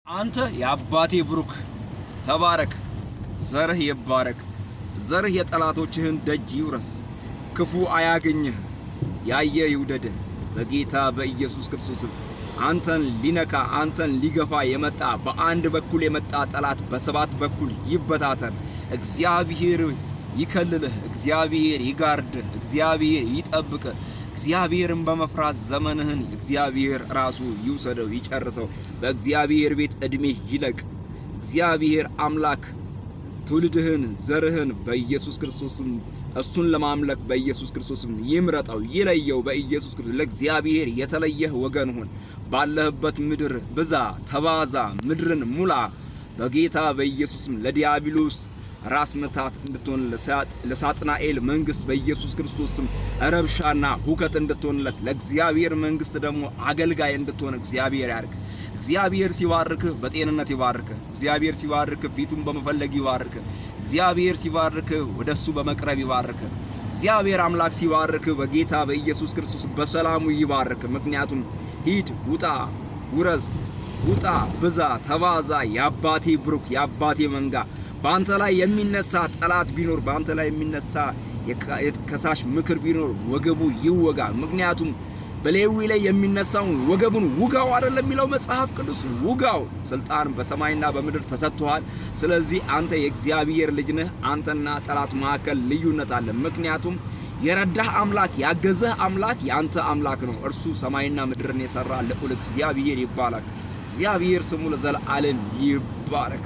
አንተ የአባቴ ብሩክ ተባረክ፣ ዘርህ ይባረክ። ዘርህ የጠላቶችህን ደጅ ይውረስ፣ ክፉ አያገኝህ፣ ያየ ይውደድህ። በጌታ በኢየሱስ ክርስቶስ አንተን ሊነካ አንተን ሊገፋ የመጣ በአንድ በኩል የመጣ ጠላት በሰባት በኩል ይበታተን። እግዚአብሔር ይከልልህ፣ እግዚአብሔር ይጋርድህ፣ እግዚአብሔር ይጠብቅህ። እግዚአብሔርን በመፍራት ዘመንህን እግዚአብሔር ራሱ ይውሰደው ይጨርሰው። በእግዚአብሔር ቤት እድሜህ ይለቅ። እግዚአብሔር አምላክ ትውልድህን ዘርህን በኢየሱስ ክርስቶስም እሱን ለማምለክ በኢየሱስ ክርስቶስም ይምረጠው ይለየው። በኢየሱስ ክርስቶስ ለእግዚአብሔር የተለየህ ወገን ሁን። ባለህበት ምድር ብዛ ተባዛ፣ ምድርን ሙላ። በጌታ በኢየሱስም ለዲያብሎስ ራስ መታት እንድትሆን ለሳጥናኤል መንግስት በኢየሱስ ክርስቶስም ረብሻና ሁከት እንድትሆንለት ለእግዚአብሔር መንግስት ደግሞ አገልጋይ እንድትሆን እግዚአብሔር ያርግ። እግዚአብሔር ሲባርክህ በጤንነት ይባርክህ። እግዚአብሔር ሲባርክህ ፊቱን በመፈለግ ይባርክህ። እግዚአብሔር ሲባርክህ ወደሱ በመቅረብ ይባርክህ። እግዚአብሔር አምላክ ሲባርክህ በጌታ በኢየሱስ ክርስቶስ በሰላሙ ይባርክህ። ምክንያቱም ሂድ፣ ውጣ፣ ውረስ፣ ውጣ፣ ብዛ፣ ተባዛ፣ የአባቴ ብሩክ የአባቴ መንጋ። በአንተ ላይ የሚነሳ ጠላት ቢኖር በአንተ ላይ የሚነሳ የከሳሽ ምክር ቢኖር ወገቡ ይወጋ። ምክንያቱም በሌዊ ላይ የሚነሳውን ወገቡን ውጋው አይደለም የሚለው መጽሐፍ ቅዱስ። ውጋው። ስልጣን በሰማይና በምድር ተሰጥቷል። ስለዚህ አንተ የእግዚአብሔር ልጅ ነህ። አንተና ጠላት መካከል ልዩነት አለ። ምክንያቱም የረዳህ አምላክ ያገዘህ አምላክ ያንተ አምላክ ነው። እርሱ ሰማይና ምድርን የሰራ ልዑል እግዚአብሔር ይባረክ። እግዚአብሔር ስሙ ለዘላለም ይባረክ።